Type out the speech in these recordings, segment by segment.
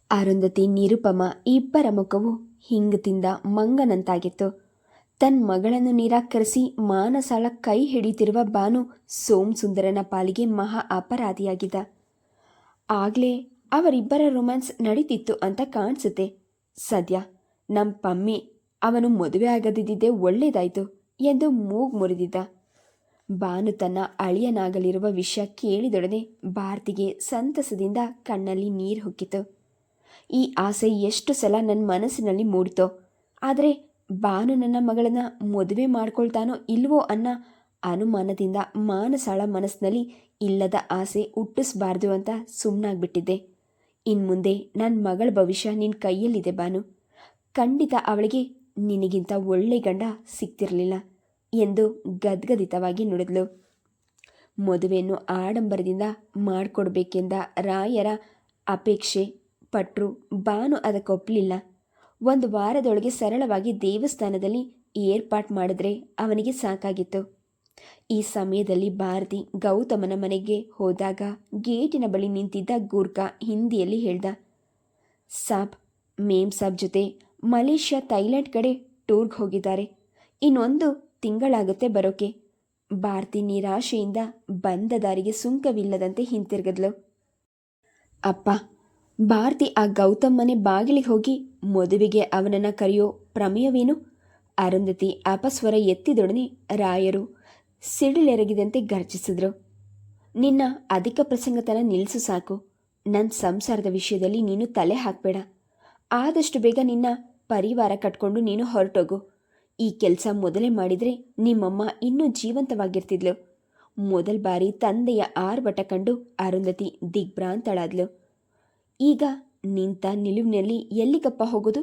ಅರುಂಧತಿ ನಿರುಪಮ ಇಬ್ಬರ ಮುಖವು ಹಿಂಗತಿಂದ ಮಂಗನಂತಾಗಿತ್ತು. ತನ್ನ ಮಗಳನ್ನು ನಿರಾಕರಿಸಿ ಮಾನಸಾಳ ಕೈ ಹಿಡಿತಿರುವ ಬಾನು ಸೋಮಸುಂದರನ ಪಾಲಿಗೆ ಮಹಾ ಅಪರಾಧಿಯಾಗಿದ್ದ. ಆಗಲೇ ಅವರಿಬ್ಬರ ರೊಮ್ಯಾನ್ಸ್ ನಡೀತಿತ್ತು ಅಂತ ಕಾಣಿಸುತ್ತೆ. ಸದ್ಯ ನಮ್ಮ ಪಮ್ಮಿ ಅವನು ಮದುವೆ ಆಗದಿದ್ದೇ ಒಳ್ಳೇದಾಯಿತು ಎಂದು ಮೂಗು ಮುರಿದಿದ್ದ. ಬಾನು ತನ್ನ ಅಳಿಯನಾಗಲಿರುವ ವಿಷಯ ಕೇಳಿದೊಡನೆ ಭಾರತಿಗೆ ಸಂತಸದಿಂದ ಕಣ್ಣಲ್ಲಿ ನೀರು ಹೊಕ್ಕಿತು. ಈ ಆಸೆ ಎಷ್ಟು ಸಲ ನನ್ನ ಮನಸ್ಸಿನಲ್ಲಿ ಮೂಡಿತೋ, ಆದರೆ ಬಾನು ನನ್ನ ಮಗಳನ್ನು ಮದುವೆ ಮಾಡ್ಕೊಳ್ತಾನೋ ಇಲ್ವೋ ಅನ್ನೋ ಅನುಮಾನದಿಂದ ಮಾನಸಾಳ ಮನಸ್ಸಿನಲ್ಲಿ ಇಲ್ಲದ ಆಸೆ ಹುಟ್ಟಿಸ್ಬಾರ್ದು ಅಂತ ಸುಮ್ಮನಾಗ್ಬಿಟ್ಟಿದ್ದೆ. ಇನ್ಮುಂದೆ ನನ್ನ ಮಗಳ ಭವಿಷ್ಯ ನಿನ್ನ ಕೈಯಲ್ಲಿದೆ ಬಾನು. ಖಂಡಿತ ಅವಳಿಗೆ ನಿನಗಿಂತ ಒಳ್ಳೆ ಗಂಡ ಸಿಗ್ತಿರಲಿಲ್ಲ ಎಂದು ಗದ್ಗದಿತವಾಗಿ ನುಡಿದ್ಲು. ಮದುವೆಯನ್ನು ಆಡಂಬರದಿಂದ ಮಾಡಿಕೊಡ್ಬೇಕೆಂದ ರಾಯರ ಅಪೇಕ್ಷೆ ಪಟ್ಟರು ಬಾನು ಅದಕ್ಕೊಪ್ಪಲಿಲ್ಲ. ಒಂದು ವಾರದೊಳಗೆ ಸರಳವಾಗಿ ದೇವಸ್ಥಾನದಲ್ಲಿ ಏರ್ಪಾಟ್ ಮಾಡಿದ್ರೆ ಅವನಿಗೆ ಸಾಕಾಗಿತ್ತು. ಈ ಸಮಯದಲ್ಲಿ ಭಾರತಿ ಗೌತಮನ ಮನೆಗೆ ಹೋದಾಗ ಗೇಟಿನ ಬಳಿ ನಿಂತಿದ್ದ ಗೂರ್ಖಾ ಹಿಂದಿಯಲ್ಲಿ ಹೇಳ್ದ, ಸಾಬ್, ಮೇಮ್ ಸಾಬ್ ಜೊತೆ ಮಲೇಷ್ಯಾ ಥೈಲ್ಯಾಂಡ್ ಕಡೆ ಟೂರ್ಗೆ ಹೋಗಿದ್ದಾರೆ. ಇನ್ನೊಂದು ತಿಂಗಳಾಗುತ್ತೆ ಬರೋಕೆ. ಭಾರತಿ ನಿರಾಶೆಯಿಂದ ಬಂದ ದಾರಿಗೆ ಸುಂಕವಿಲ್ಲದಂತೆ ಹಿಂತಿರುಗಿದ್ಲು. ಅಪ್ಪ, ಭಾರತಿ ಆ ಗೌತಮ್ ಮನೆ ಬಾಗಿಲಿಗೆ ಹೋಗಿ ಮದುವೆಗೆ ಅವನನ್ನು ಕರೆಯೋ ಪ್ರಮೇಯವೇನು? ಅರುಂಧತಿ ಅಪಸ್ವರ ಎತ್ತಿದೊಡನೆ ರಾಯರು ಸಿಡಿಲೆರಗಿದಂತೆ ಗರ್ಜಿಸಿದ್ರು. ನಿನ್ನ ಅಧಿಕ ಪ್ರಸಂಗತನ ನಿಲ್ಲಿಸು ಸಾಕು. ನನ್ನ ಸಂಸಾರದ ವಿಷಯದಲ್ಲಿ ನೀನು ತಲೆ ಹಾಕಬೇಡ. ಆದಷ್ಟು ಬೇಗ ನಿನ್ನ ಪರಿವಾರ ಕಟ್ಕೊಂಡು ನೀನು ಹೊರಟೋಗು. ಈ ಕೆಲಸ ಮೊದಲೇ ಮಾಡಿದರೆ ನಿಮ್ಮಮ್ಮ ಇನ್ನೂ ಜೀವಂತವಾಗಿರ್ತಿದ್ಲು. ಮೊದಲ ಬಾರಿ ತಂದೆಯ ಆರ್ಭಟ ಕಂಡು ಅರುಂಧತಿ ದಿಗ್ಭ್ರಾಂತಳಾದ್ಲು. ಈಗ ನಿಂತ ನಿಲುವಿನಲ್ಲಿ ಎಲ್ಲಿಗಪ್ಪ ಹೋಗೋದು?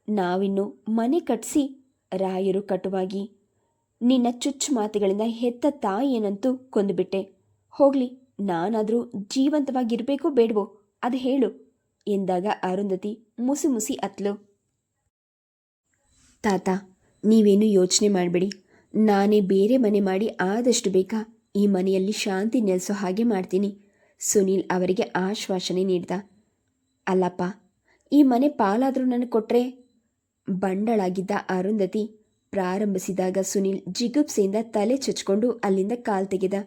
ನಾವಿನ್ನು ಮನೆ ಕಟ್ಟಿಸಿ ರಾಯರು ಕಟುವಾಗಿ, ನಿನ್ನ ಚುಚ್ಚು ಮಾತುಗಳಿಂದ ಹೆತ್ತ ತಾಯಿಯೇನಂತೂ ಕೊಂದುಬಿಟ್ಟೆ. ಹೋಗ್ಲಿ, ನಾನಾದರೂ ಜೀವಂತವಾಗಿರಬೇಕೋ ಬೇಡವೋ ಅದು ಹೇಳು ಎಂದಾಗ ಅರುಂಧತಿ ಮುಸಿ ಮುಸಿ ಅತ್ಲು. ತಾತ, ನೀವೇನು ಯೋಚನೆ ಮಾಡಬೇಡಿ. ನಾನೇ ಬೇರೆ ಮನೆ ಮಾಡಿ ಆದಷ್ಟು ಬೇಗ ಈ ಮನೆಯಲ್ಲಿ ಶಾಂತಿ ನೆಲೆಸೋ ಹಾಗೆ ಮಾಡ್ತೀನಿ. ಸುನೀಲ್ ಅವರಿಗೆ ಆಶ್ವಾಸನೆ ನೀಡ್ದ. ಅಲ್ಲಪ್ಪ, ಈ ಮನೆ ಪಾಲಾದರೂ ನನಗೆ ಕೊಟ್ಟರೆ? ಬಂಡಳಾಗಿದ್ದ ಅರುಂಧತಿ ಪ್ರಾರಂಭಿಸಿದಾಗ ಸುನೀಲ್ ಜಿಗುಪ್ಸೆಯಿಂದ ತಲೆ ಚಚ್ಕೊಂಡು ಅಲ್ಲಿಂದ ಕಾಲ್ ತೆಗೆದ.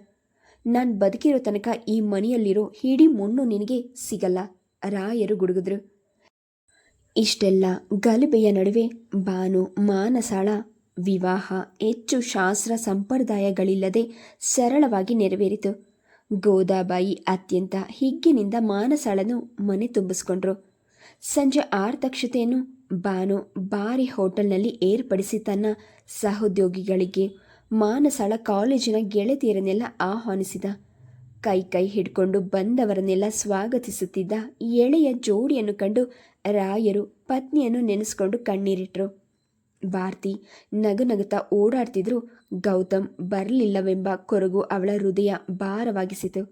ನಾನು ಬದುಕಿರೋ ತನಕ ಈ ಮನೆಯಲ್ಲಿರೋ ಹಿಡಿ ಮುಣ್ಣು ನಿನಗೆ ಸಿಗಲ್ಲ, ರಾಯರು ಗುಡುಗಿದ್ರು. ಇಷ್ಟೆಲ್ಲ ಗಲಭೆಯ ನಡುವೆ ಬಾನು ಮಾನಸಾಳ ವಿವಾಹ ಹೆಚ್ಚು ಶಾಸ್ತ್ರ ಸಂಪ್ರದಾಯಗಳಿಲ್ಲದೆ ಸರಳವಾಗಿ ನೆರವೇರಿತು. ಗೋದಾಬಾಯಿ ಅತ್ಯಂತ ಹಿಗ್ಗಿನಿಂದ ಮಾನಸಾಳನ್ನು ಮನೆ ತುಂಬಿಸ್ಕೊಂಡ್ರು. ಸಂಜೆ ಆರ್ತಕ್ಷತೆಯನ್ನು ಬಾನು ಬಾರಿ ಹೋಟೆಲ್ನಲ್ಲಿ ಏರ್ಪಡಿಸಿ ತನ್ನ ಸಹೋದ್ಯೋಗಿಗಳಿಗೆ ಮಾನಸಾಳ ಕಾಲೇಜಿನ ಗೆಳತಿಯರನ್ನೆಲ್ಲ ಆಹ್ವಾನಿಸಿದ. ಕೈ ಕೈ ಹಿಡ್ಕೊಂಡು ಬಂದವರನ್ನೆಲ್ಲ ಸ್ವಾಗತಿಸುತ್ತಿದ್ದ ಎಳೆಯ ಜೋಡಿಯನ್ನು ಕಂಡು ರಾಯರು ಪತ್ನಿಯನ್ನು ನೆನೆಸ್ಕೊಂಡು ಕಣ್ಣೀರಿಟ್ರು. ಭಾರತಿ ನಗುನಗುತ್ತಾ ಓಡಾಡ್ತಿದ್ರು. ಗೌತಮ್ ಬರಲಿಲ್ಲವೆಂಬ ಕೊರಗು ಅವಳ ಹೃದಯ ಭಾರವಾಗಿಸಿತು.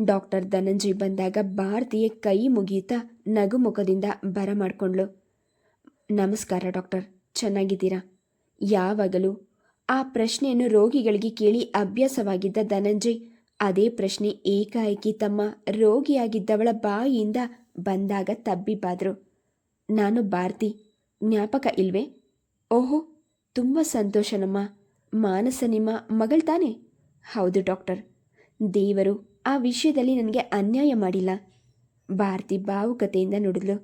ಡಾಕ್ಟರ್ ಧನಂಜಯ್ ಬಂದಾಗ ಭಾರತಿಯ ಕೈ ಮುಗಿಯುತ್ತಾ ನಗುಮುಖದಿಂದ ಬರಮಾಡ್ಕೊಂಡ್ಳು. ನಮಸ್ಕಾರ ಡಾಕ್ಟರ್, ಚೆನ್ನಾಗಿದ್ದೀರಾ? ಯಾವಾಗಲೂ ಆ ಪ್ರಶ್ನೆಯನ್ನು ರೋಗಿಗಳಿಗೆ ಕೇಳಿ ಅಭ್ಯಾಸವಾಗಿದ್ದ ಧನಂಜಯ್ ಅದೇ ಪ್ರಶ್ನೆ ಏಕಾಏಕಿ ತಮ್ಮ ರೋಗಿಯಾಗಿದ್ದವಳ ಬಾಯಿಯಿಂದ ಬಂದಾಗ ತಬ್ಬಿಬ್ಬಾದ್ರು. ನಾನು ಭಾರತಿ, ಜ್ಞಾಪಕ ಇಲ್ವೇ? ಓಹೋ, ತುಂಬ ಸಂತೋಷನಮ್ಮ. ಮಾನಸ ನಿಮ್ಮ ಮಗಳು ತಾನೆ? ಹೌದು ಡಾಕ್ಟರ್. ದೇವರು ಆ ವಿಷಯದಲ್ಲಿ ನನಗೆ ಅನ್ಯಾಯ ಮಾಡಿಲ್ಲ. ಭಾರತಿ ಭಾವುಕತೆಯಿಂದ ನುಡಿದ್ಲು.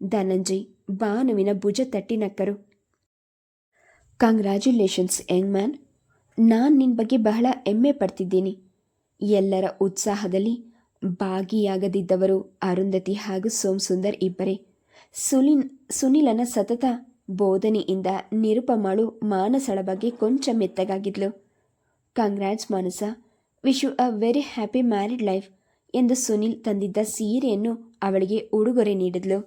ಧನಂಜಯ್ ಭಾನುವಿನ ಭುಜ ತಟ್ಟಿ ನಕ್ಕರು. Congratulations Young man. ನಾನು ನಿನ್ನ ಬಗ್ಗೆ ಬಹಳ ಹೆಮ್ಮೆ ಪಡ್ತಿದ್ದೀನಿ. ಎಲ್ಲರ ಉತ್ಸಾಹದಲ್ಲಿ ಭಾಗಿಯಾಗದಿದ್ದವರು ಅರುಂಧತಿ ಹಾಗೂ ಸೋಮಸುಂದರ್ ಇಬ್ಬರೇ. ಸುನಿಲನ ಸತತ ಬೋಧನೆಯಿಂದ ನಿರುಪಮಾಳು ಮಾನಸಳ ಬಗ್ಗೆ ಕೊಂಚ ಮೆತ್ತಗಾಗಿದ್ಲು. Congrats Manasa, wish you a very happy married life ಎಂದು ಸುನಿಲ್ ತಂದಿದ್ದ ಸೀರೆಯನ್ನು ಅವಳಿಗೆ ಉಡುಗೊರೆ ನೀಡಿದ್ಲು.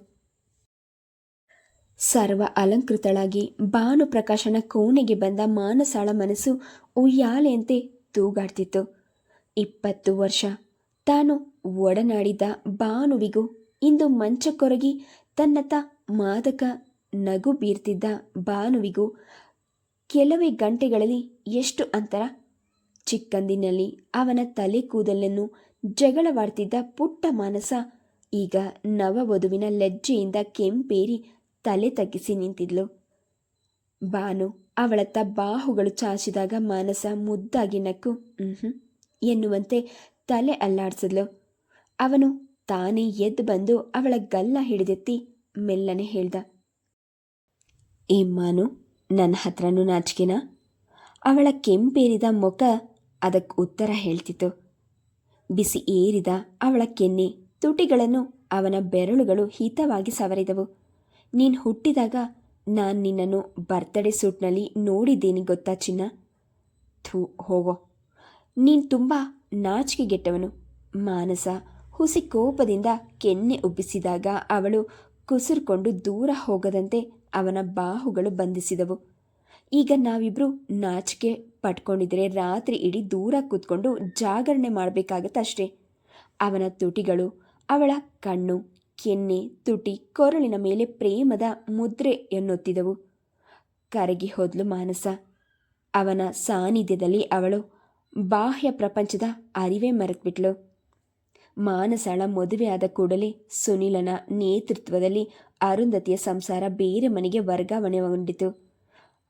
ಸರ್ವ ಅಲಂಕೃತಳಾಗಿ ಭಾನುಪ್ರಕಾಶನ ಕೋಣೆಗೆ ಬಂದ ಮಾನಸಾಳ ಮನಸ್ಸು ಉಯ್ಯಾಲೆಯಂತೆ ತೂಗಾಡ್ತಿತ್ತು. 20 ವರ್ಷ ತಾನು ಒಡನಾಡಿದ್ದ ಭಾನುವಿಗೂ ಇಂದು ಮಂಚಕ್ಕೊರಗಿ ತನ್ನತ್ತ ಮಾದಕ ನಗು ಬೀರ್ತಿದ್ದ ಭಾನುವಿಗೂ ಕೆಲವೇ ಗಂಟೆಗಳಲ್ಲಿ ಎಷ್ಟು ಅಂತರ! ಚಿಕ್ಕಂದಿನಲ್ಲಿ ಅವನ ತಲೆ ಕೂದಲನ್ನು ಜಗಳವಾಡ್ತಿದ್ದ ಪುಟ್ಟ ಮಾನಸ ಈಗ ನವವಧುವಿನ ಲಜ್ಜೆಯಿಂದ ಕೆಂಪೇರಿ ತಲೆ ತಗ್ಗಿಸಿ ನಿಂತಿದ್ಲು. ಬಾನು ಅವಳತ್ತ ಬಾಹುಗಳು ಚಾಚಿದಾಗ ಮಾನಸ ಮುದ್ದಾಗಿ ನಕ್ಕು ಎನ್ನುವಂತೆ ತಲೆ ಅಲ್ಲಾಡಿಸಿದ್ಲು. ಅವನು ತಾನೇ ಎದ್ದು ಬಂದು ಅವಳ ಗಲ್ಲ ಹಿಡಿದೆತ್ತಿ ಮೆಲ್ಲನೆ ಹೇಳ್ದ, ಏ ಮಾನು, ನನ್ನ ಹತ್ರನೂ ನಾಚಿಕೆನಾ? ಅವಳ ಕೆಂಪೇರಿದ ಮುಖ ಅದಕ್ಕೆ ಉತ್ತರ ಹೇಳ್ತಿತ್ತು. ಬಿಸಿ ಏರಿದ ಅವಳ ಕೆನ್ನೆ ತುಟಿಗಳನ್ನು ಅವನ ಬೆರಳುಗಳು ಹಿತವಾಗಿ ಸವರಿದವು. ನೀನು ಹುಟ್ಟಿದಾಗ ನಾನು ನಿನ್ನನ್ನು ಬರ್ತ್ಡೇ ಸೂಟ್ನಲ್ಲಿ ನೋಡಿದ್ದೇನೆ ಗೊತ್ತಾ ಚಿನ್ನ? ಥೂ ಹೋಗೋ, ನೀನು ತುಂಬ ನಾಚಿಕೆಗೆಟ್ಟವನು. ಮಾನಸ ಹುಸಿ ಕೋಪದಿಂದ ಕೆನ್ನೆ ಉಬ್ಬಿಸಿದಾಗ ಅವಳು ಕುಸುರ್ಕೊಂಡು ದೂರ ಹೋಗದಂತೆ ಅವನ ಬಾಹುಗಳು ಬಂಧಿಸಿದವು. ಈಗ ನಾವಿಬ್ರು ನಾಚಿಕೆ ಪಟ್ಕೊಂಡಿದ್ರೆ ರಾತ್ರಿ ಇಡೀ ದೂರ ಕೂತ್ಕೊಂಡು ಜಾಗರಣೆ ಮಾಡಬೇಕಾಗತ್ತಷ್ಟೇ. ಅವನ ತುಟಿಗಳು ಅವಳ ಕಣ್ಣು, ಕೆನ್ನೆ, ತುಟಿ, ಕೊರಳಿನ ಮೇಲೆ ಪ್ರೇಮದ ಮುದ್ರೆ ಎನ್ನುತ್ತಿದ್ದವು. ಕರಗಿ ಹೋದ್ಲು ಮಾನಸ. ಅವನ ಸಾನ್ನಿಧ್ಯದಲ್ಲಿ ಅವಳು ಬಾಹ್ಯ ಪ್ರಪಂಚದ ಅರಿವೇ ಮರೆತುಬಿಟ್ಲು. ಮಾನಸಳ ಮದುವೆಯಾದ ಕೂಡಲೇ ಸುನಿಲನ ನೇತೃತ್ವದಲ್ಲಿ ಅರುಂಧತಿಯ ಸಂಸಾರ ಬೇರೆ ಮನೆಗೆ ವರ್ಗಾವಣೆಗೊಂಡಿತು.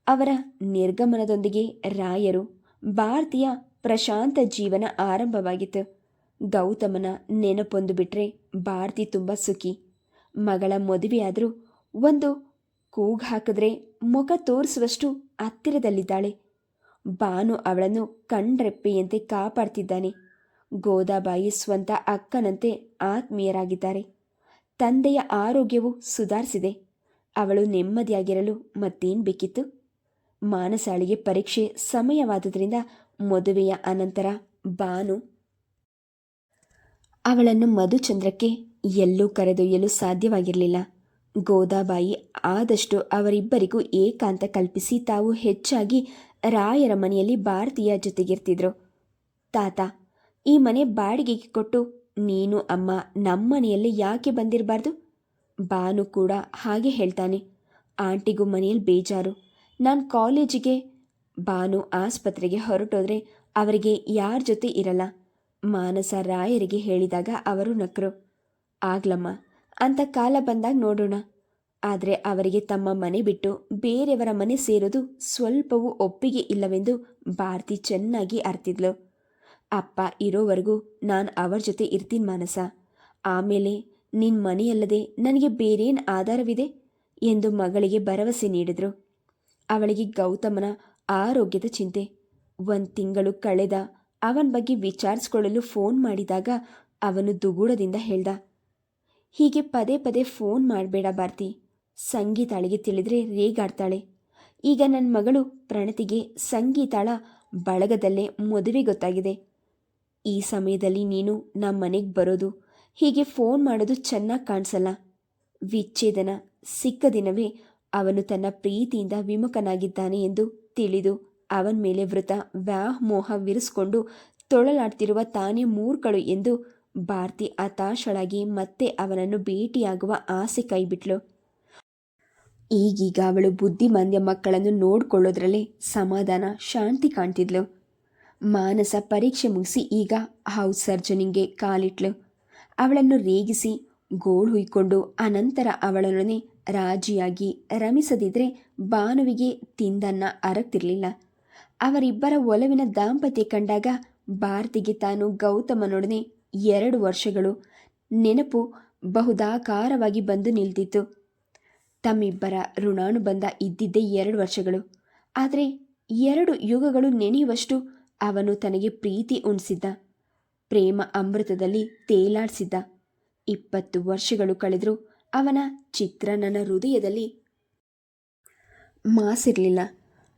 ಅವರ ನಿರ್ಗಮನದೊಂದಿಗೆ ರಾಯರು ಭಾರತೀಯ ಪ್ರಶಾಂತ ಜೀವನ ಆರಂಭವಾಗಿತ್ತು. ಗೌತಮನ ನೆನಪೊಂದು ಬಿಟ್ಟರೆ ಭಾರತಿ ತುಂಬ ಸುಖಿ. ಮಗಳ ಮದುವೆಯಾದರೂ ಒಂದು ಕೂಗು ಹಾಕಿದ್ರೆ ಮುಖ ತೋರಿಸುವಷ್ಟು ಹತ್ತಿರದಲ್ಲಿದ್ದಾಳೆ. ಬಾನು ಅವಳನ್ನು ಕಣ್ರೆಪ್ಪೆಯಂತೆ ಕಾಪಾಡ್ತಿದ್ದಾನೆ. ಗೋದಾಬಾಯಿ ಸ್ವಂತ ಅಕ್ಕನಂತೆ ಆತ್ಮೀಯರಾಗಿದ್ದಾರೆ. ತಂದೆಯ ಆರೋಗ್ಯವು ಸುಧಾರಿಸಿದೆ. ಅವಳು ನೆಮ್ಮದಿಯಾಗಿರಲು ಮತ್ತೇನು ಬೇಕಿತ್ತು? ಮಾನಸಾಳಿಗೆ ಪರೀಕ್ಷೆ ಸಮಯವಾದುದರಿಂದ ಮದುವೆಯ ಅನಂತರ ಬಾನು ಅವಳನ್ನು ಮಧುಚಂದ್ರಕ್ಕೆ ಎಲ್ಲೂ ಕರೆದೊಯ್ಯಲು ಸಾಧ್ಯವಾಗಿರಲಿಲ್ಲ. ಗೋದಾಬಾಯಿ ಆದಷ್ಟು ಅವರಿಬ್ಬರಿಗೂ ಏಕಾಂತ ಕಲ್ಪಿಸಿ ತಾವು ಹೆಚ್ಚಾಗಿ ರಾಯರ ಮನೆಯಲ್ಲಿ ಭಾರತೀಯ ಜೊತೆಗಿರ್ತಿದ್ರು. ತಾತ, ಈ ಮನೆ ಬಾಡಿಗೆಗೆ ಕೊಟ್ಟು ನೀನು ಅಮ್ಮ ನಮ್ಮನೆಯಲ್ಲಿ ಯಾಕೆ ಬಂದಿರಬಾರ್ದು? ಬಾನು ಕೂಡ ಹಾಗೆ ಹೇಳ್ತಾನೆ. ಆಂಟಿಗೂ ಮನೆಯಲ್ಲಿ ಬೇಜಾರು. ನಾನು ಕಾಲೇಜಿಗೆ, ಬಾನು ಆಸ್ಪತ್ರೆಗೆ ಹೊರಟೋದ್ರೆ ಅವರಿಗೆ ಯಾರ ಜೊತೆ ಇರಲ್ಲ. ಮಾನಸ ರಾಯರಿಗೆ ಹೇಳಿದಾಗ ಅವರು ನಕ್ಕರು. ಆಗ್ಲಮ್ಮ, ಅಂತ ಕಾಲ ಬಂದಾಗ ನೋಡೋಣ. ಆದರೆ ಅವರಿಗೆ ತಮ್ಮ ಮನೆ ಬಿಟ್ಟು ಬೇರೆಯವರ ಮನೆ ಸೇರೋದು ಸ್ವಲ್ಪವೂ ಒಪ್ಪಿಗೆ ಇಲ್ಲವೆಂದು ಭಾರತಿ ಚೆನ್ನಾಗಿ ಅರ್ತಿದ್ಲು. ಅಪ್ಪ ಇರೋವರೆಗೂ ನಾನು ಅವರ ಜೊತೆ ಇರ್ತೀನಿ ಮಾನಸ. ಆಮೇಲೆ ನಿನ್ನ ಮನೆಯಲ್ಲದೆ ನನಗೆ ಬೇರೇನು ಆಧಾರವಿದೆ ಎಂದು ಮಗಳಿಗೆ ಭರವಸೆ ನೀಡಿದ್ರು. ಅವಳಿಗೆ ಗೌತಮನ ಆರೋಗ್ಯದ ಚಿಂತೆ. 1 ತಿಂಗಳು ಕಳೆದ ಅವನ ಬಗ್ಗೆ ವಿಚಾರಿಸ್ಕೊಳ್ಳಲು ಫೋನ್ ಮಾಡಿದಾಗ ಅವನು ದುಗುಡದಿಂದ ಹೇಳ್ದ, ಹೀಗೆ ಪದೇ ಪದೇ ಫೋನ್ ಮಾಡಬೇಡ ಭಾರತಿ. ಸಂಗೀತಾಳಿಗೆ ತಿಳಿದ್ರೆ ರೇಗಾಡ್ತಾಳೆ. ಈಗ ನನ್ನ ಮಗಳು ಪ್ರಣತಿಗೆ ಸಂಗೀತಾಳ ಬಳಗದಲ್ಲೇ ಮದುವೆ ಗೊತ್ತಾಗಿದೆ. ಈ ಸಮಯದಲ್ಲಿ ನೀನು ನಮ್ಮ ಮನೆಗೆ ಬರೋದು, ಹೀಗೆ ಫೋನ್ ಮಾಡೋದು ಚೆನ್ನಾಗಿ ಕಾಣಿಸಲ್ಲ. ವಿಚ್ಛೇದನ ಸಿಕ್ಕ ದಿನವೇ ಅವನು ತನ್ನ ಪ್ರೀತಿಯಿಂದ ವಿಮುಖನಾಗಿದ್ದಾನೆ ಎಂದು ತಿಳಿದು ಅವನ ಮೇಲೆ ವೃತ ವ್ಯಾಮೋಹವಿರಿಸಿಕೊಂಡು ತೊಳಲಾಡ್ತಿರುವ ತಾನೇ ಮೂರ್ಖಳು ಎಂದು ಭಾರತಿ ಹತಾಶಳಾಗಿ ಮತ್ತೆ ಅವನನ್ನು ಭೇಟಿಯಾಗುವ ಆಸೆ ಕೈಬಿಟ್ಲು. ಈಗೀಗ ಅವಳು ಬುದ್ಧಿಮಾಂದ್ಯ ಮಕ್ಕಳನ್ನು ನೋಡಿಕೊಳ್ಳೋದ್ರಲ್ಲೇ ಸಮಾಧಾನ, ಶಾಂತಿ ಕಾಣ್ತಿದ್ಲು. ಮಾನಸ ಪರೀಕ್ಷೆ ಮುಗಿಸಿ ಈಗ ಹೌಸ್ ಸರ್ಜನಿಂಗ್ಗೆ ಕಾಲಿಟ್ಲು. ಅವಳನ್ನು ರೇಗಿಸಿ ಗೋಳು ಹುಯ್ಕೊಂಡು ಅನಂತರ ಅವಳೊಡನೆ ರಾಜಿಯಾಗಿ ರಮಿಸದಿದ್ರೆ ಭಾನುವಿಗೆ ತಿಂದನ್ನ ಅರಗ್ತಿರ್ಲಿಲ್ಲ. ಅವರಿಬ್ಬರ ಒಲವಿನ ದಾಂಪತ್ಯ ಕಂಡಾಗ ಭಾರತಿಗೆ ತಾನು ಗೌತಮನೊಡನೆ 2 ವರ್ಷಗಳು ನೆನಪು ಬಹುದಾಕಾರವಾಗಿ ಬಂದು ನಿಲ್ತಿತ್ತು. ತಮ್ಮಿಬ್ಬರ ಋಣಾನುಬಂಧ ಇದ್ದಿದ್ದೇ 2 ವರ್ಷಗಳು. ಆದರೆ 2 ಯುಗಗಳು ನೆನೆಯುವಷ್ಟು ಅವನು ತನಗೆ ಪ್ರೀತಿ ಉಣಿಸಿದ್ದ, ಪ್ರೇಮ ಅಮೃತದಲ್ಲಿ ತೇಲಾಡಿಸಿದ್ದ. 20 ವರ್ಷಗಳು ಕಳೆದರೂ ಅವನ ಚಿತ್ರ ನನ್ನ ಹೃದಯದಲ್ಲಿ ಮಾಸಿರಲಿಲ್ಲ.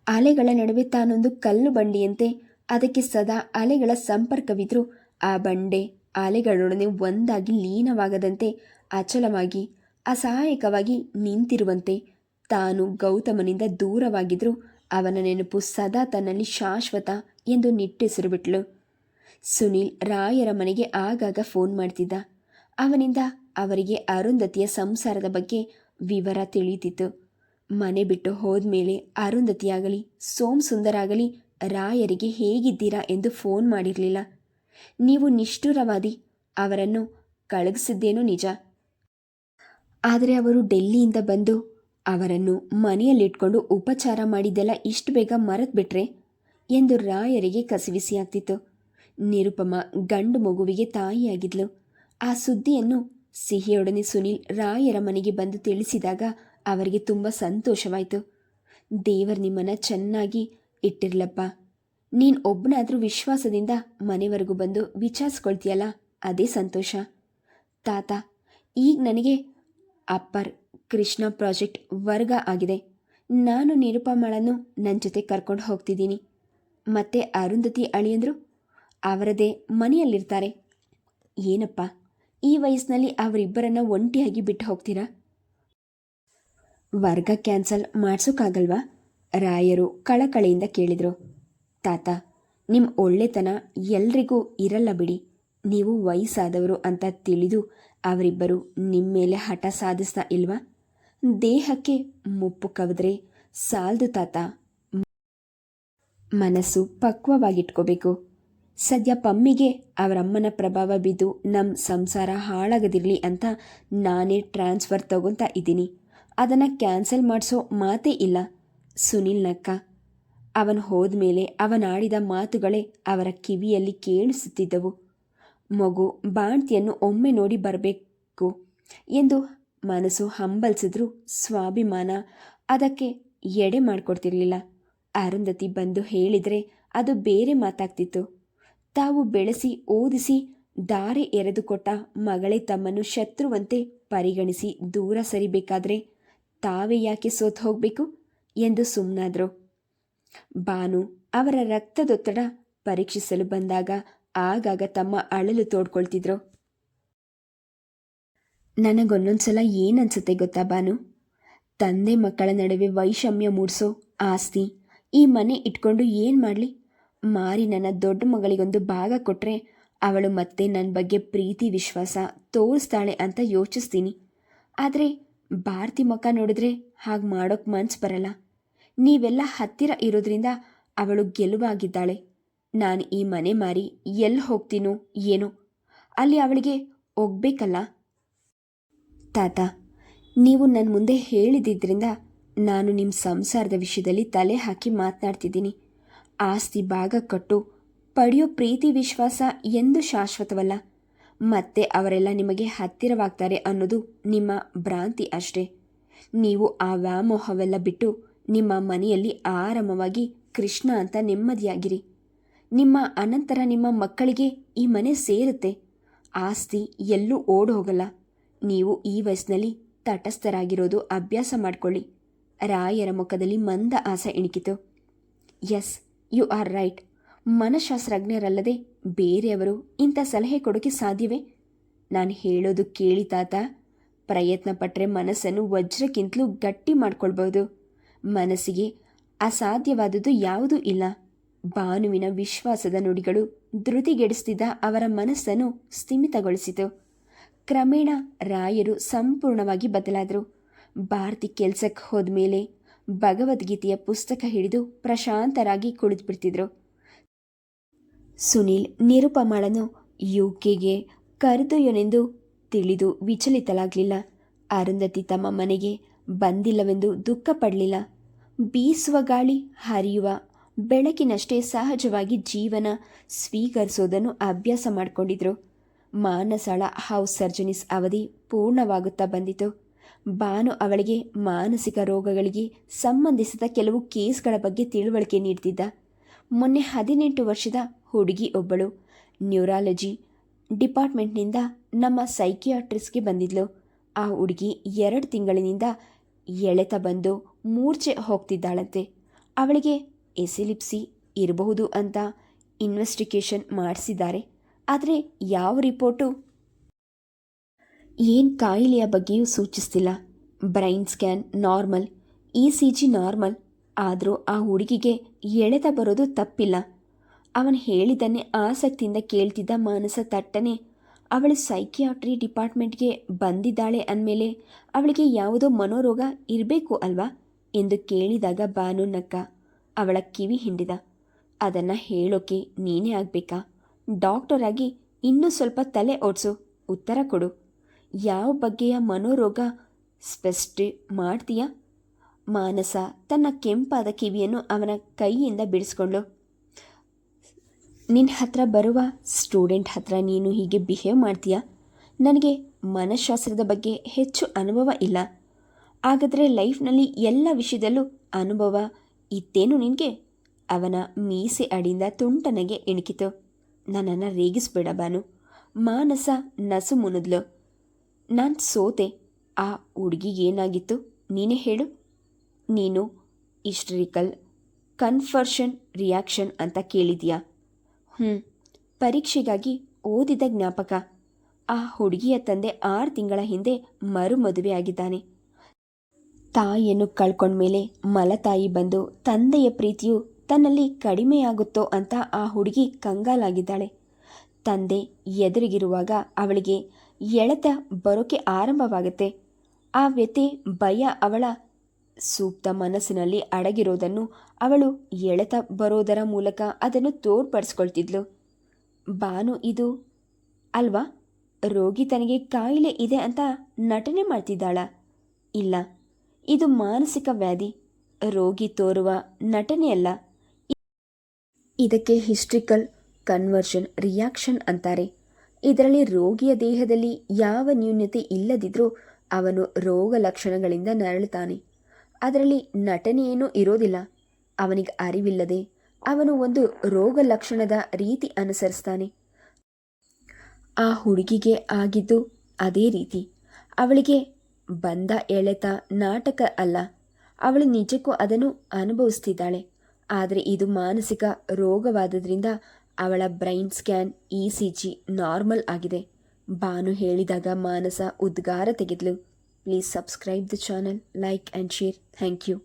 ಅಲೆಗಳ ನಡುವೆ ತಾನೊಂದು ಕಲ್ಲು ಬಂಡೆಯಂತೆ ಅದಕ್ಕೆ ಸದಾ ಅಲೆಗಳ ಸಂಪರ್ಕವಿದ್ರೂ ಆ ಬಂಡೆ ಅಲೆಗಳೊಡನೆ ಒಂದಾಗಿ ಲೀನವಾಗದಂತೆ ಅಚಲವಾಗಿ ಅಸಹಾಯಕವಾಗಿ ನಿಂತಿರುವಂತೆ ತಾನು ಗೌತಮನಿಂದ ದೂರವಾಗಿದ್ದರೂ ಅವನ ನೆನಪು ಸದಾ ತನ್ನಲ್ಲಿ ಶಾಶ್ವತ ಎಂದು ನಿಟ್ಟೆಸರು ಬಿಟ್ಲು. ಸುನೀಲ್ ರಾಯರ ಮನೆಗೆ ಆಗಾಗ ಫೋನ್ ಮಾಡ್ತಿದ್ದ. ಅವನಿಂದ ಅವರಿಗೆ ಅರುಂಧತಿಯ ಸಂಸಾರದ ಬಗ್ಗೆ ವಿವರ ತಿಳಿಯುತ್ತಿತ್ತು. ಮನೆ ಬಿಟ್ಟು ಹೋದ್ಮೇಲೆ ಅರುಂಧತಿಯಾಗಲಿ ಸೋಮಸುಂದರಾಗಲಿ ರಾಯರಿಗೆ ಹೇಗಿದ್ದೀರಾ ಎಂದು ಫೋನ್ ಮಾಡಿರಲಿಲ್ಲ. ನೀವು ನಿಷ್ಠುರವಾದಿ, ಅವರನ್ನು ಕಳಗಿಸಿದ್ದೇನೋ ನಿಜ. ಆದರೆ ಅವರು ಡೆಲ್ಲಿಯಿಂದ ಬಂದು ಅವರನ್ನು ಮನೆಯಲ್ಲಿಟ್ಕೊಂಡು ಉಪಚಾರ ಮಾಡಿದ್ದೆಲ್ಲ ಇಷ್ಟು ಬೇಗ ಮರೆತುಬಿಟ್ರೆ ಎಂದು ರಾಯರಿಗೆ ಕಸಿವಿಸಿಯಾಗ್ತಿತ್ತು. ನಿರುಪಮ ಗಂಡು ಮಗುವಿಗೆ ತಾಯಿಯಾಗಿದ್ಲು. ಆ ಸುದ್ದಿಯನ್ನು ಸಿಹಿಯೊಡನೆ ಸುನೀಲ್ ರಾಯರ ಮನೆಗೆ ಬಂದು ತಿಳಿಸಿದಾಗ ಅವರಿಗೆ ತುಂಬ ಸಂತೋಷವಾಯಿತು. ದೇವರು ನಿಮ್ಮನ್ನು ಚೆನ್ನಾಗಿ ಇಟ್ಟಿರ್ಲಪ್ಪ. ನೀನು ಒಬ್ಬನಾದರೂ ವಿಶ್ವಾಸದಿಂದ ಮನೆವರೆಗೂ ಬಂದು ವಿಚಾರಿಸ್ಕೊಳ್ತೀಯಲ್ಲ, ಅದೇ ಸಂತೋಷ. ತಾತ, ಈಗ ನನಗೆ ಅಪ್ಪರ್ ಕೃಷ್ಣ ಪ್ರಾಜೆಕ್ಟ್ ವರ್ಗ ಆಗಿದೆ. ನಾನು ನಿರುಪಮಳನ್ನು ನನ್ನ ಜೊತೆ ಕರ್ಕೊಂಡು ಹೋಗ್ತಿದ್ದೀನಿ. ಮತ್ತು ಅರುಂಧತಿ ಅಳಿಯಂದರು ಅವರದೇ ಮನೆಯಲ್ಲಿರ್ತಾರೆ. ಏನಪ್ಪ, ಈ ವಯಸ್ಸಿನಲ್ಲಿ ಅವರಿಬ್ಬರನ್ನು ಒಂಟಿಯಾಗಿ ಬಿಟ್ಟು ಹೋಗ್ತೀರಾ? ವರ್ಗ ಕ್ಯಾನ್ಸಲ್ ಮಾಡಿಸೋಕ್ಕಾಗಲ್ವಾ? ರಾಯರು ಕಳಕಳಿಯಿಂದ ಕೇಳಿದರು. ತಾತ, ನಿಮ್ಮ ಒಳ್ಳೆತನ ಎಲ್ರಿಗೂ ಇರಲ್ಲ ಬಿಡಿ. ನೀವು ವಯಸ್ಸಾದವರು ಅಂತ ತಿಳಿದು ಅವರಿಬ್ಬರು ನಿಮ್ಮ ಮೇಲೆ ಹಠ ಸಾಧಿಸ್ತಾ ಇಲ್ವಾ? ದೇಹಕ್ಕೆ ಮುಪ್ಪು ಕವಿದ್ರೆ ಸಾಲದು ತಾತ. ಮನಸ್ಸು ಪಕ್ವವಾಗಿಟ್ಕೋಬೇಕು. ಸದ್ಯ ಪಮ್ಮಿಗೆ ಅವರಮ್ಮನ ಪ್ರಭಾವ ಬಿದ್ದು ನಮ್ಮ ಸಂಸಾರ ಹಾಳಾಗದಿರಲಿ ಅಂತ ನಾನೇ ಟ್ರಾನ್ಸ್ಫರ್ ತಗೊತಾ ಇದ್ದೀನಿ. ಅದನ್ನು ಕ್ಯಾನ್ಸಲ್ ಮಾಡಿಸೋ ಮಾತೇ ಇಲ್ಲ. ಸುನೀಲ್ ನಕ್ಕ. ಅವನು ಹೋದ್ಮೇಲೆ ಅವನಾಡಿದ ಮಾತುಗಳೇ ಅವರ ಕಿವಿಯಲ್ಲಿ ಕೇಳಿಸುತ್ತಿದ್ದವು. ಮಗು ಬಾಣ್ತಿಯನ್ನು ಒಮ್ಮೆ ನೋಡಿ ಬರಬೇಕು ಎಂದು ಮನಸ್ಸು ಹಂಬಲಿಸಿದ್ರೂ ಸ್ವಾಭಿಮಾನ ಅದಕ್ಕೆ ಎಡೆ ಮಾಡಿಕೊಡ್ತಿರ್ಲಿಲ್ಲ. ಅರುಂಧತಿ ಬಂದು ಹೇಳಿದರೆ ಅದು ಬೇರೆ ಮಾತಾಗ್ತಿತ್ತು. ತಾವು ಬೆಳೆಸಿ ಓದಿಸಿ ದಾರಿ ಎರೆದುಕೊಟ್ಟ ಮಗಳೇ ತಮ್ಮನ್ನು ಶತ್ರುವಂತೆ ಪರಿಗಣಿಸಿ ದೂರ ಸರಿಬೇಕಾದ್ರೆ ತಾವೇ ಯಾಕೆ ಸೋತು ಹೋಗಬೇಕು ಎಂದು ಸುಮ್ಮನಾದರು. ಬಾನು ಅವರ ರಕ್ತದೊತ್ತಡ ಪರೀಕ್ಷಿಸಲು ಬಂದಾಗ ಆಗಾಗ ತಮ್ಮ ಅಳಲು ತೋಡ್ಕೊಳ್ತಿದ್ರು. ನನಗೊಂದೊಂದ್ಸಲ ಏನನ್ಸುತ್ತೆ ಗೊತ್ತಾ ಬಾನು? ತಂದೆ ಮಕ್ಕಳ ನಡುವೆ ವೈಷಮ್ಯ ಮೂಡಿಸೋ ಆಸ್ತಿ ಈ ಮನೆ ಇಟ್ಕೊಂಡು ಏನು ಮಾಡಲಿ? ಮಾರಿ ನನ್ನ ದೊಡ್ಡ ಮಗಳಿಗೊಂದು ಭಾಗ ಕೊಟ್ಟರೆ ಅವಳು ಮತ್ತೆ ನನ್ನ ಬಗ್ಗೆ ಪ್ರೀತಿ ವಿಶ್ವಾಸ ತೋರಿಸ್ತಾಳೆ ಅಂತ ಯೋಚಿಸ್ತೀನಿ. ಆದರೆ ಭಾರತಿ ಮುಖ ನೋಡಿದ್ರೆ ಹಾಗೆ ಮಾಡೋಕ್ಕೆ ಮನ್ಸು ಬರಲ್ಲ. ನೀವೆಲ್ಲ ಹತ್ತಿರ ಇರೋದ್ರಿಂದ ಅವಳು ಗೆಲುವಾಗಿದ್ದಾಳೆ. ನಾನು ಈ ಮನೆ ಮಾರಿ ಎಲ್ಲಿ ಹೋಗ್ತೀನೋ ಏನೋ, ಅಲ್ಲಿ ಅವಳಿಗೆ ಹೋಗ್ಬೇಕಲ್ಲ. ತಾತ, ನೀವು ನನ್ನ ಮುಂದೆ ಹೇಳಿದ್ರಿಂದ ನಾನು ನಿಮ್ಮ ಸಂಸಾರದ ವಿಷಯದಲ್ಲಿ ತಲೆ ಹಾಕಿ ಮಾತನಾಡ್ತಿದ್ದೀನಿ. ಆಸ್ತಿ ಭಾಗ ಕೊಟ್ಟು ಪಡೆಯೋ ಪ್ರೀತಿ ವಿಶ್ವಾಸ ಎಂದು ಶಾಶ್ವತವಲ್ಲ. ಮತ್ತೆ ಅವರೆಲ್ಲ ನಿಮಗೆ ಹತ್ತಿರವಾಗ್ತಾರೆ ಅನ್ನೋದು ನಿಮ್ಮ ಭ್ರಾಂತಿ ಅಷ್ಟೇ. ನೀವು ಆ ವ್ಯಾಮೋಹವೆಲ್ಲ ಬಿಟ್ಟು ನಿಮ್ಮ ಮನೆಯಲ್ಲಿ ಆರಾಮವಾಗಿ ಕೃಷ್ಣ ಅಂತ ನೆಮ್ಮದಿಯಾಗಿರಿ. ನಿಮ್ಮ ಅನಂತರ ನಿಮ್ಮ ಮಕ್ಕಳಿಗೆ ಈ ಮನೆ ಸೇರುತ್ತೆ. ಆಸ್ತಿ ಎಲ್ಲೂ ಓಡ್ ಹೋಗಲ್ಲ. ನೀವು ಈ ವಯಸ್ಸಿನಲ್ಲಿ ತಟಸ್ಥರಾಗಿರೋದು ಅಭ್ಯಾಸ ಮಾಡಿಕೊಳ್ಳಿ. ರಾಯರ ಮುಖದಲ್ಲಿ ಮಂದ ಆಸೆ ಇಣುಕಿತು. Yes, you are right. ಮನಃಶಾಸ್ತ್ರಜ್ಞರಲ್ಲದೆ ಬೇರೆಯವರು ಇಂಥ ಸಲಹೆ ಕೊಡೋಕ್ಕೆ ಸಾಧ್ಯವೇ? ನಾನು ಹೇಳೋದು ಕೇಳಿ ತಾತ. ಪ್ರಯತ್ನ ಪಟ್ಟರೆ ಮನಸ್ಸನ್ನು ವಜ್ರಕ್ಕಿಂತಲೂ ಗಟ್ಟಿ ಮಾಡ್ಕೊಳ್ಬೋದು. ಮನಸ್ಸಿಗೆ ಅಸಾಧ್ಯವಾದುದು ಯಾವುದೂ ಇಲ್ಲ. ಭಾನುವಿನ ವಿಶ್ವಾಸದ ನುಡಿಗಳು ಧೃತಿಗೆಡಿಸ್ತಿದ್ದ ಅವರ ಮನಸ್ಸನ್ನು ಸ್ಥಿಮಿತಗೊಳಿಸಿತು. ಕ್ರಮೇಣ ರಾಯರು ಸಂಪೂರ್ಣವಾಗಿ ಬದಲಾದರು. ಭಾರತಿ ಕೆಲಸಕ್ಕೆ ಹೋದ್ಮೇಲೆ ಭಗವದ್ಗೀತೆಯ ಪುಸ್ತಕ ಹಿಡಿದು ಪ್ರಶಾಂತರಾಗಿ ಕುಳಿತುಬಿಡ್ತಿದ್ರು. ಸುನೀಲ್ ನಿರುಪಮಳನ್ನು ಯುಕೆಗೆ ಕರೆದೊಯ್ಯೋನೆಂದು ತಿಳಿದು ವಿಚಲಿತಲಾಗಲಿಲ್ಲ. ಅರುಂಧತಿ ತಮ್ಮ ಮನೆಗೆ ಬಂದಿಲ್ಲವೆಂದು ದುಃಖ ಪಡಲಿಲ್ಲ. ಬೀಸುವ ಗಾಳಿ ಹರಿಯುವ ಬೆಳಕಿನಷ್ಟೇ ಸಹಜವಾಗಿ ಜೀವನ ಸ್ವೀಕರಿಸೋದನ್ನು ಅಭ್ಯಾಸ ಮಾಡಿಕೊಂಡಿದ್ರು. ಮಾನಸಳ ಹೌಸ್ ಸರ್ಜನೀಸ್ ಅವಧಿ ಪೂರ್ಣವಾಗುತ್ತಾ ಬಂದಿತು. ಬಾನು ಅವಳಿಗೆ ಮಾನಸಿಕ ರೋಗಗಳಿಗೆ ಸಂಬಂಧಿಸಿದ ಕೆಲವು ಕೇಸ್ಗಳ ಬಗ್ಗೆ ತಿಳುವಳಿಕೆ ನೀಡ್ತಿದ್ದ. ಮೊನ್ನೆ 18 ವರ್ಷದ ಹುಡುಗಿ ಒಬ್ಬಳು ನ್ಯೂರಾಲಜಿ ಡಿಪಾರ್ಟ್ಮೆಂಟ್ನಿಂದ ನಮ್ಮ ಸೈಕಿಯಾಟ್ರಿಸ್ಟ್ಗೆ ಬಂದಿದ್ಲು. ಆ ಹುಡುಗಿ 2 ತಿಂಗಳಿನಿಂದ ಎಳೆತ ಬಂದು ಮೂರ್ಛೆ ಹೋಗ್ತಿದ್ದಾಳಂತೆ. ಅವಳಿಗೆ ಎಸಿಲಿಪ್ಸಿ ಇರಬಹುದು ಅಂತ ಇನ್ವೆಸ್ಟಿಗೇಷನ್ ಮಾಡಿಸಿದ್ದಾರೆ. ಆದರೆ ಯಾವ ರಿಪೋರ್ಟು ಏನು ಕಾಯಿಲೆಯ ಬಗ್ಗೆಯೂ ಸೂಚಿಸ್ತಿಲ್ಲ. Brain scan normal, ECG normal. ಆದರೂ ಆ ಹುಡುಗಿಗೆ ಎಳೆತ ಬರೋದು ತಪ್ಪಿಲ್ಲ. ಅವನು ಹೇಳಿದ್ದನ್ನೇ ಆಸಕ್ತಿಯಿಂದ ಕೇಳ್ತಿದ್ದ ಮಾನಸ ತಟ್ಟನೆ ಅವಳು ಸೈಕಿಯಾಟ್ರಿ ಡಿಪಾರ್ಟ್ಮೆಂಟ್ಗೆ ಬಂದಿದ್ದಾಳೆ ಅಂದಮೇಲೆ ಅವಳಿಗೆ ಯಾವುದೋ ಮನೋರೋಗ ಇರಬೇಕು ಅಲ್ವಾ ಎಂದು ಕೇಳಿದಾಗ ಬಾನು ನಕ್ಕ. ಅವಳ ಕಿವಿ ಹಿಂಡಿದ. ಅದನ್ನು ಹೇಳೋಕೆ ನೀನೇ ಆಗಬೇಕಾ? ಡಾಕ್ಟರ್ ಆಗಿ ಇನ್ನೂ ಸ್ವಲ್ಪ ತಲೆ ಓಡಿಸು. ಉತ್ತರ ಕೊಡು. ಯಾವ ಬಗೆಯ ಮನೋರೋಗ ಸ್ಪೆಸ್ಟ್ ಮಾಡ್ತೀಯಾ? ಮಾನಸ ತನ್ನ ಕೆಂಪಾದ ಕಿವಿಯನ್ನು ಅವನ ಕೈಯಿಂದ ಬಿಡಿಸ್ಕೊಂಡ್ಳು. ನಿನ್ನ ಹತ್ರ ಬರುವ ಸ್ಟೂಡೆಂಟ್ ಹತ್ರ ನೀನು ಹೀಗೆ ಬಿಹೇವ್ ಮಾಡ್ತೀಯಾ? ನನಗೆ ಮನಃಶಾಸ್ತ್ರದ ಬಗ್ಗೆ ಹೆಚ್ಚು ಅನುಭವ ಇಲ್ಲ. ಹಾಗಾದರೆ ಲೈಫ್ನಲ್ಲಿ ಎಲ್ಲ ವಿಷಯದಲ್ಲೂ ಅನುಭವ ಇತ್ತೇನು ನಿನಗೆ? ಅವನ ಮೀಸೆ ಅಡಿಯಿಂದ ತುಂಟನೆಗೆ ಇಣುಕಿತು. ನನ್ನನ್ನು ರೇಗಿಸ್ಬೇಡ ಬಾನು. ಮಾನಸ ನಸು ಮುನಿದ್ಲು. ನಾನು ಸೋತೆ. ಆ ಹುಡುಗಿಗೇನಾಗಿತ್ತು ನೀನೇ ಹೇಳು. ನೀನು ಹಿಸ್ಟರಿಕಲ್ ಕನ್ವರ್ಷನ್ ರಿಯಾಕ್ಷನ್ ಅಂತ ಕೇಳಿದೀಯಾ? ಪರೀಕ್ಷೆಗಾಗಿ ಓದಿದ ಜ್ಞಾಪಕ. ಆ ಹುಡುಗಿಯ ತಂದೆ 6 ತಿಂಗಳ ಹಿಂದೆ ಮದುವೆ ಆಗಿದ್ದಾನೆ. ತಾಯಿಯನ್ನು ಕಳ್ಕೊಂಡ್ಮೇಲೆ ಮಲತಾಯಿ ಬಂದು ತಂದೆಯ ಪ್ರೀತಿಯು ತನ್ನಲ್ಲಿ ಕಡಿಮೆಯಾಗುತ್ತೋ ಅಂತ ಆ ಹುಡುಗಿ ಕಂಗಾಲಾಗಿದ್ದಾಳೆ. ತಂದೆ ಎದುರಿಗಿರುವಾಗ ಅವಳಿಗೆ ಎಳೆತ ಬರೋಕೆ ಆರಂಭವಾಗುತ್ತೆ. ಆ ವ್ಯಥೆ ಭಯ ಅವಳ ಸೂಕ್ತ ಮನಸ್ಸಿನಲ್ಲಿ ಅಡಗಿರೋದನ್ನು ಅವಳು ಎಳೆತ ಬರೋದರ ಮೂಲಕ ಅದನ್ನು ತೋರ್ಪಡಿಸ್ಕೊಳ್ತಿದ್ಲು. ಬಾನು ಇದು ಅಲ್ವಾ? ರೋಗಿ ತನಗೆ ಕಾಯಿಲೆ ಇದೆ ಅಂತ ನಟನೆ ಮಾಡ್ತಿದ್ದಾಳ? ಇಲ್ಲ, ಇದು ಮಾನಸಿಕ ವ್ಯಾಧಿ. ರೋಗಿ ತೋರುವ ನಟನೆಯಲ್ಲ. ಇದಕ್ಕೆ ಹಿಸ್ಟ್ರಿಕಲ್ ಕನ್ವರ್ಷನ್ ರಿಯಾಕ್ಷನ್ ಅಂತಾರೆ. ಇದರಲ್ಲಿ ರೋಗಿಯ ದೇಹದಲ್ಲಿ ಯಾವ ನ್ಯೂನತೆ ಇಲ್ಲದಿದ್ರೂ ಅವನು ರೋಗ ಲಕ್ಷಣಗಳಿಂದ ನರಳುತ್ತಾನೆ. ಅದರಲ್ಲಿ ನಟನೆಯೇನೂ ಇರೋದಿಲ್ಲ. ಅವನಿಗೆ ಅರಿವಿಲ್ಲದೆ ಅವನು ಒಂದು ರೋಗ ಲಕ್ಷಣದ ರೀತಿ ಅನುಸರಿಸ್ತಾನೆ. ಆ ಹುಡುಗಿಗೆ ಆಗಿದ್ದು ಅದೇ ರೀತಿ. ಅವಳಿಗೆ ಬಂದ ಎಳೆತ ನಾಟಕ ಅಲ್ಲ. ಅವಳು ನಿಜಕ್ಕೂ ಅದನ್ನು ಅನುಭವಿಸ್ತಿದ್ದಾಳೆ. ಆದರೆ ಇದು ಮಾನಸಿಕ ರೋಗವಾದ್ದರಿಂದ ಅವಳ ಬ್ರೈನ್ ಸ್ಕ್ಯಾನ್ ECG ನಾರ್ಮಲ್ ಆಗಿದೆ. ಬಾನು ಹೇಳಿದಾಗ ಮಾನಸ ಉದ್ಗಾರ ತೆಗೆದ್ಲು. Please subscribe the channel, like and share. Thank you.